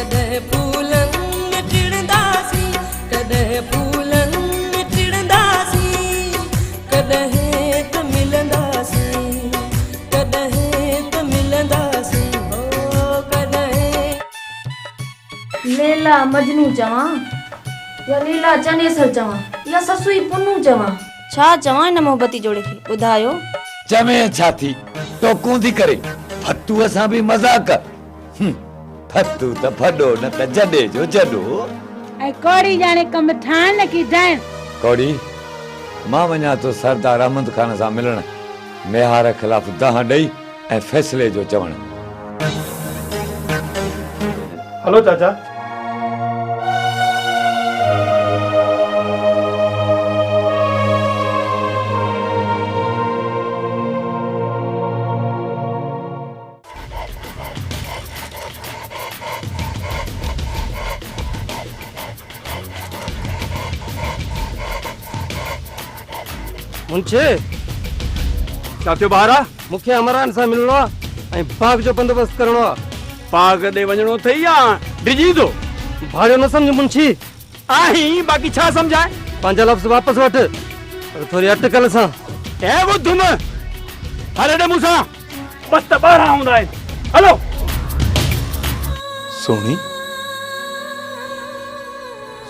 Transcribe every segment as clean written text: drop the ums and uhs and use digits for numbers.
कॾहिं फूलनि में टिड़ंदासीं, कॾहिं फूलनि में टिड़ंदासीं, कॾहिं त मिलंदासीं, कॾहिं त मिलंदासीं, हो कॾहिं। लैला मजनू चवां या लीला चनेसर चवां या ससुई पुनू चवां, छा चवां हिन मोहबती जोड़े खे ॿुधायो। चमे छा थी टोकूं थी करे फतू असां बि मज़ाक। फतू त फॾो न त जॾे जो जॾो। ऐं कौड़ी जाने कम ठाण की ठाण। कौड़ी मां वञा तो सरदार अहमद खान सां मिलण, मेहार खिलाफ़ दह ॾेई ऐं फ़ैसिले जो चवण। हेलो चाचा। मुंशी छा थियो ॿार? मूंखे अमरान सां मिलणो आहे ऐं बाग जो बंदोबस्त करणो आहे। बाग ॾे वञणो अथई या डिॼी थो? भाड़ियो न सम्झ मुंशी। आहीं बाक़ी छा सम्झाए? पंहिंजा लफ़्ज़ वापसि वठ पर थोरी अटकल सां। ऐं ॿुध न हल ॾे मूंसां, बस त 12 हूंदा आहिनि। हलो सोनी,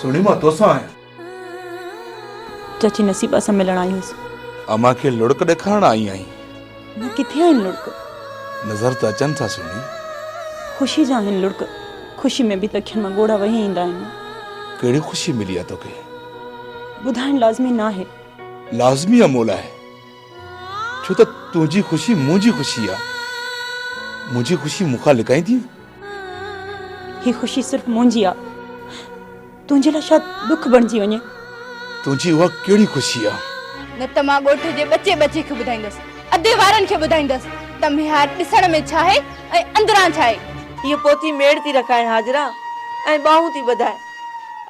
सोनी मां तोसां आहियां। चाची नसीबा सां मिलण आई हुअसि। अमा खे लुड़क ॾेखारण आई आहीं? न किथे आहिनि लुड़क? नज़र त अचनि था सोनी। ख़ुशी जा आहिनि लुड़क। ख़ुशी में बि त अखियुनि मां ॻोढ़ा वही ईंदा आहिनि। कहिड़ी ख़ुशी मिली आहे तोखे? ॿुधाइण लाज़मी न आहे। लाज़मी अमोल आहे, छो त तुंहिंजी ख़ुशी मुंहिंजी ख़ुशी आहे। मुंहिंजी ख़ुशी मूंखां लिकाईंदी? ही ख़ुशी सिर्फ़ मुंहिंजी आहे, तुंहिंजे लाइ शायदि दुख बणिजी वञे। तुंहिंजी उहा कहिड़ी ख़ुशी आहे? न त मां ॻोठ जे बचे खे ॿुधाईंदसि, अधे वारनि खे ॿुधाईंदसि त मेहार ॾिसण में छा आहे ऐं अंदरां छा आहे। हीअ पोती मेड़ थी रखाए हाजरा ऐं बाहूं थी वधाए।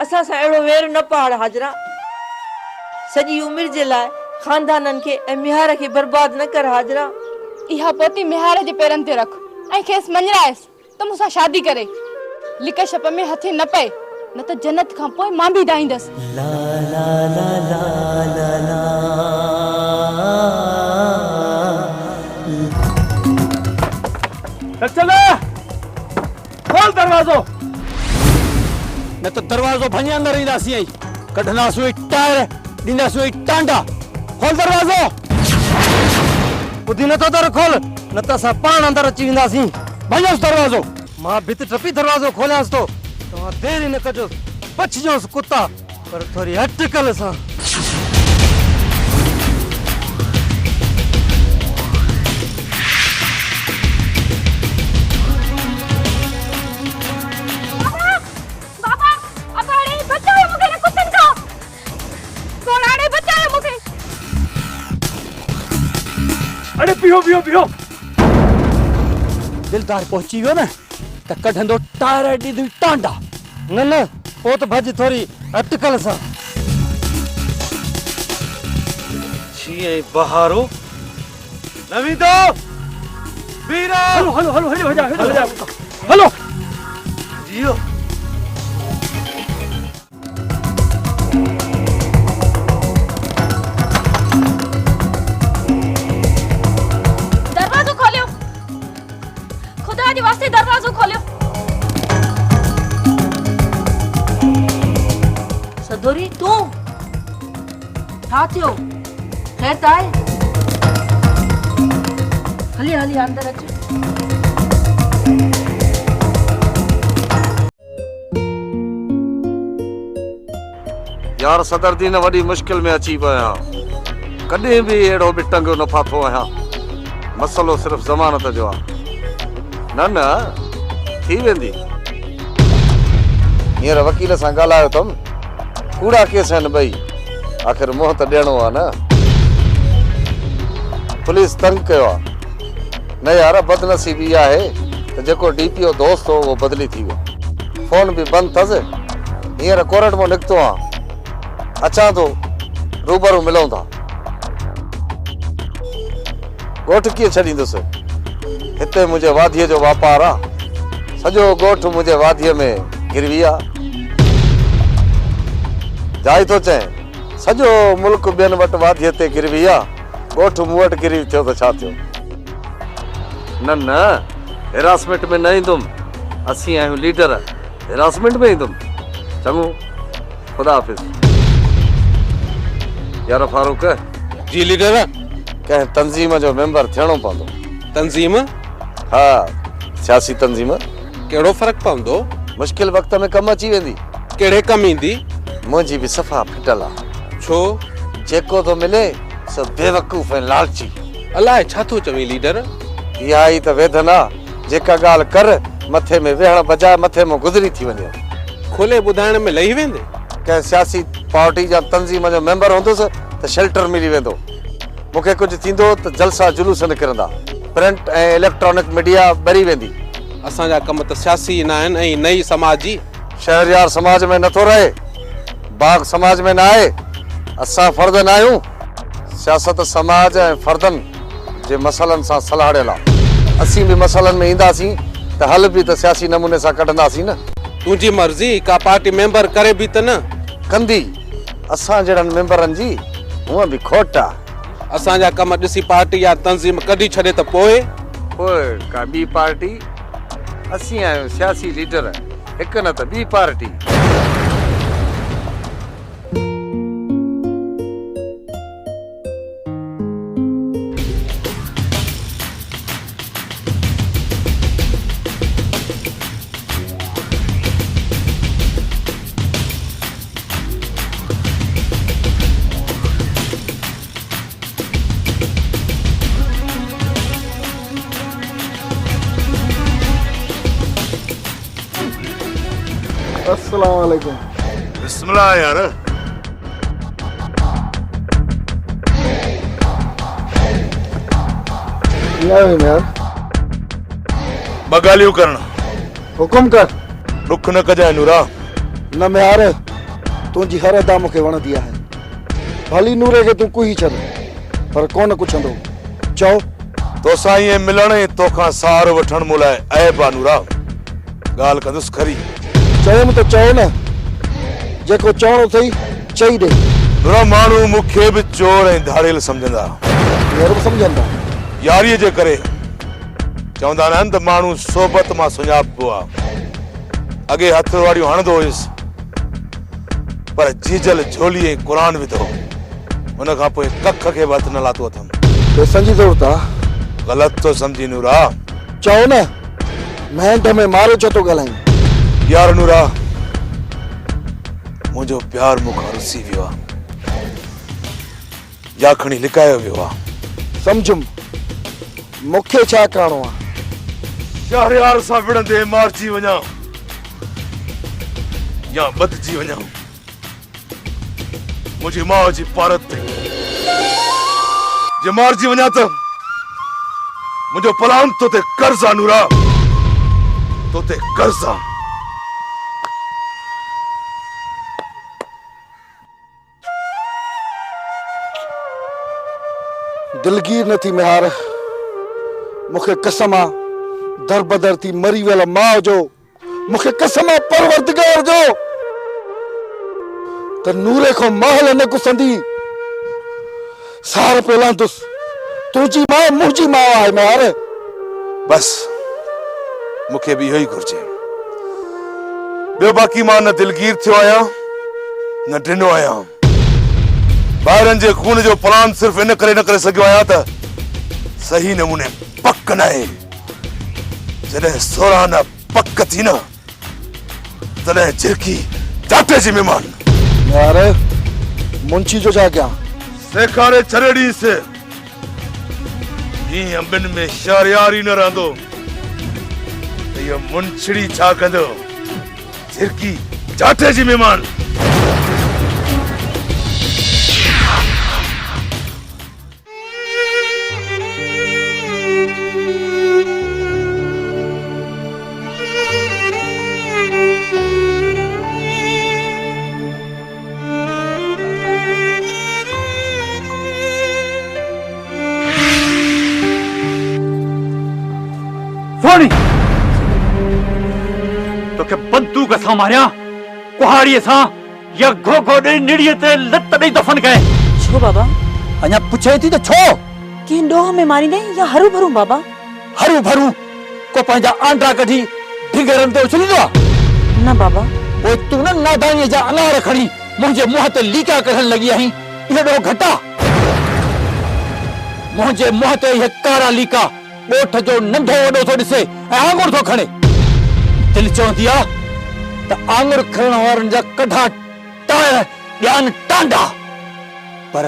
असां सां अहिड़ो वेर न पाड़ हाजरा। सॼी उमिरि जे लाइ खानदाननि खे ऐं मेहार खे बर्बाद न कर हाजरा। इहा पोती मेहार जे पेरनि ते रख ऐं खेसि मञराइसि त मूंसां शादी करे। लिक छप में हथे न पए, न त जन्नत खां पोइ मां बि दाईंदसि। ला ला ला ला ला ला। चल खोल दरवाज़ो, न त दरवाज़ो भञे अंदर ईंदासीं। कढंदासीं टायर, ॾींदासीं टांडा। खोल दरवाज़ो। ॿुधी नथो दर खोल, न त असां पाण अंदर अची वेंदासीं। भञोसि दरवाज़ो। मां भित टपी दरवाज़ो खोलियांसि थो, तव्हां देरि न कजो। बचिजोसि कुत्ता, पर थोरी अटकल सां। अरे पियो पियो पियो। दिलदार पहुची वियो न त कढंदो टायर ॾींदो टांडा। न न पोइ त भॼ थोरी अटकल सां। जीअं बहारो नवी दो वीरा। हलो हलो हलो हलो हलो हलो जियो। दरवाज़ो खोलियो, खुदा जे वास्ते दरवाज़ो खोलियो। सदोरी तूं छा थियो? खैर त आहे? हली हली अंदर अच। यार सदरदी न वॾी मुश्किल में अची पियो आहियां। कॾहिं बि अहिड़ो बि टंग न फाथो आहियां। मसलो सिर्फ़ ज़मानत जो आहे। न न थी वेंदी। हींअर वकील सां ॻाल्हायो अथमि, कूड़ा केस आहिनि ॿई, आख़िर मुंहुं त ॾियणो आहे न। पुलिस तंग कयो आहे। न यार बदनसीबी आहे त जेको DPO दोस्त हो उहो बदिली थी वियो। फोन बि बंदि अथसि। हींअर कोर्ट मां निकितो आहियां, अचां थो, रूबरू मिलूं था। ॻोठ कीअं छॾींदुसि? हिते मुंहिंजे वाधीअ जो वापारु आहे। सजो गोठ मुझे वादीअ में गिरवी आ। जाई तो चए सजो मुल्क ॿियनि वटि वादीअ ते गिरवी आ, गोठ मूं वटि गिरवी थियो त छा थियो? न न हेरासमेंट में न ईंदुमि, असीं आहियूं लीडर, हेरासमेंट में ईंदुमि। चङो, खुदा हाफ़िज़। यार फारूक जी लीडर। कंहिं तंज़ीम जो मेंबर थियणो पवंदो। तंज़ीम? हा, सियासी तंज़ीम। कहिड़ो फ़र्क़ु पवंदो? मुश्किल वक़्त में कमु अची वेंदी। कहिड़े कमु ईंदी? मुंहिंजी बि सफ़ा फिटल आहे। छो? जेको थो मिले सो बेवकूफ़ ऐं लालची। अलाए छा थो चवीं लीडर? इहा ई त वेदन आहे, जेका ॻाल्हि कर मथे में वेहण बजाए मथे में गुज़री थी वञे। खोले ॿुधाइण में लही वेंदे? कंहिं सियासी पार्टी जा तंज़ीम जो मेंबर हूंदुसि त शेल्टर मिली वेंदो। मूंखे कुझु थींदो त जलसा जुलूस निकिरंदा, प्रिंट ऐं इलेक्ट्रॉनिक मीडिया ॿरी वेंदी। असांजा कम त सियासी न आहिनि ऐं नई समाजी। शहरयार समाज में नथो रहे, बाग समाज में न आहे। असां फर्द न आहियूं। सियासत समाज ऐं फर्दनि जे मसइलनि सां सलाहियल आहे। असीं बि मसइलनि में ईंदासीं त हल बि त सियासी नमूने सां कढंदासीं न। तुंहिंजी मर्ज़ी, का पार्टी मेंबर करे बि त न कंदी। असां जहिड़नि मेंबरनि जी हूअं बि खोट आहे। असांजा कम ॾिसी पार्टी या तंज़ीम कढी छॾे त पोइ का ॿी पार्टी? असीं आहियूं सियासी लीडर, हिकु न त ॿी पार्टी। अस्सलाम वालेकुम। बिस्मिल्लाह यार। यार बगालियो करना हुकुम कर। रुख न कजाए नूरा। न यार, तुझी हर अदा मूंखे वणंदी आहे। भली नूरे खे तूं कुही छॾ, पर कोन कुछंदो। चओ। तोसां ईअं मिलण ऐं तोखां सहारो वठण मूं लाइ ऐब आहे नूरा। ॻाल्हि कंदुसि खरी। चयुमि त चओ न, जेको चवणो अथई चई ॾे। नूरा माण्हू मूंखे बि चोर ऐं धाड़ेल सम्झंदा। सम्झंदा यारीअ जे करे। चवंदा आहिनि त माण्हू सोबत मां सुञाणबो आहे। अॻे हथ वारियूं हणंदो हुयुसि, पर जीजल झोली ऐं क़ुरान विधो, उन खां पोइ कख खे बि हथ न लाथो अथमि। समझी ज़रूरत आहे। ग़लति तो समझी नूरा। चओ न, महंड में मारे छो थो ॻाल्हाईं? यार नूरा, मुंहिंजो प्यार मूंखां रुसी वियो आहे, या खणी लिकायो वियो आहे। समझुम, मूंखे छा करणो आहे? शहरयार सां विढ़ंदे मारजी वञा या बदजी वञा। मुंहिंजी माउ जी पारत ते जे मारजी वञा त मुंहिंजो पलान तो ते कर्ज़ आहे नूरा, तो ते कर्ज़ आहे। दिलगीर न थी मेहार। मूंखे कसम आहे दर बदर थी मरी वियल माउ जो, मूंखे कसम आहे परवरदिगार जो, त नूरे खां महल न कुसंदी। सार पेलांदुसि, तुंहिंजी माउ मुंहिंजी माउ आहे मेहार। बस मूंखे बि इहो ई घुर्जे। ॿियो बाक़ी मां न दिलगीर थियो आहियां न ॾिनो आहियां। ॿाहिरनि जे खून जो प्लान सिर्फ़ इन करे न करे सघियो आहियां त सही नमूने पक न आहे। जॾहिं सोरहां न पक थी न, तॾहिं झिरकी जाटे जी महिमान। यार मुंशी जो छा कयां? सेखारे छॾी से ही अंबनि में शहरयार ई न रहंदो त इहो मुंछड़ी छा कंदो? झिरकी जाटे जी महिमान। बंदूक सां मारिया कुहाड़ीअ सां या घोघो ॾेई निड़ीअ ते लत ॾेई दफ़न कए? छो बाबा? अञा पुछे थी त छो? कंहिं ॾोह में मारींदे या हरू भरू बाबा? हरू भरू को पंहिंजा आंडा कढी ढिंगरनि ते उछलींदो आहे? न बाबा। पोइ तूं न नादानीअ जा अनार खणी मुंहिंजे मुंहं ते लीका कढण लॻी आहीं। इहो ॾोह घटा? मुंहिंजे मुंहं ते इहे कारा लीका ॻोठ जो नंढो वॾो थो ॾिसे ऐं आङुर थो खणे। दिलि चवंदी आहे त आङुर खणण वारनि जा कढा टायर ॼान टांडा, पर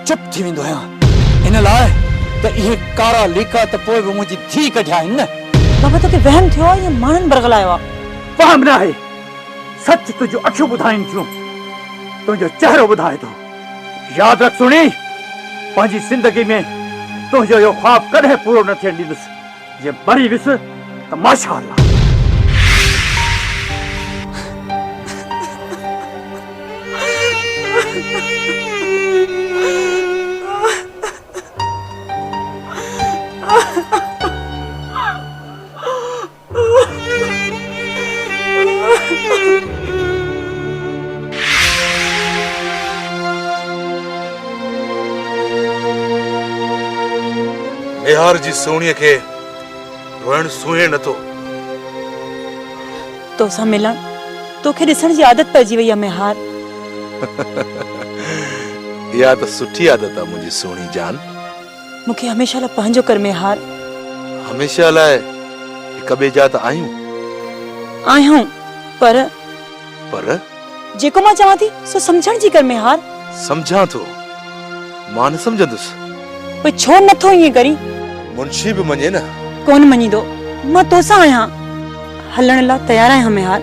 चुप थी वेंदो आहियां इन लाइ त इहे कारा लीका त पोइ बि मुंहिंजी धी कढिया आहिनि न। बाबा तोखे वहम थियो आहे या माण्हुनि बरगलायो आहे? वहम न आहे, सच तुंहिंजूं अखियूं ॿुधाइनि थियूं, तुंहिंजो चहिरो ॿुधाए थो। यादि रख सुणी, पंहिंजी ज़िंदगी में तुंहिंजो इहो ख्वाब कॾहिं पूरो न थियण ॾींदुसि। जे मरी वियुसि त माशाअल्लाह। निहार जी सोणीअ खे रोइण सुहे नथो। तोसां मिलण तोखे ॾिसण जी आदत पइजी वई आहे मेहार। इहा त सुठी आदत आहे मुंहिंजी सोणी जान। मूंखे हमेशह लाइ पंहिंजो कर मेहार। हमेशह लाइ हिक ॿिए जा त आहियूं, पर जेको मां चवां थी सो सम्झण जी कर मेहार। समझां थो, मां न समझंदुसि। पोइ छो नथो ईअं करी? मुंशी बि मञे न। कोन मञींदो, मां तोसां आहियां, हलण लाइ तयार आहियां मेहार।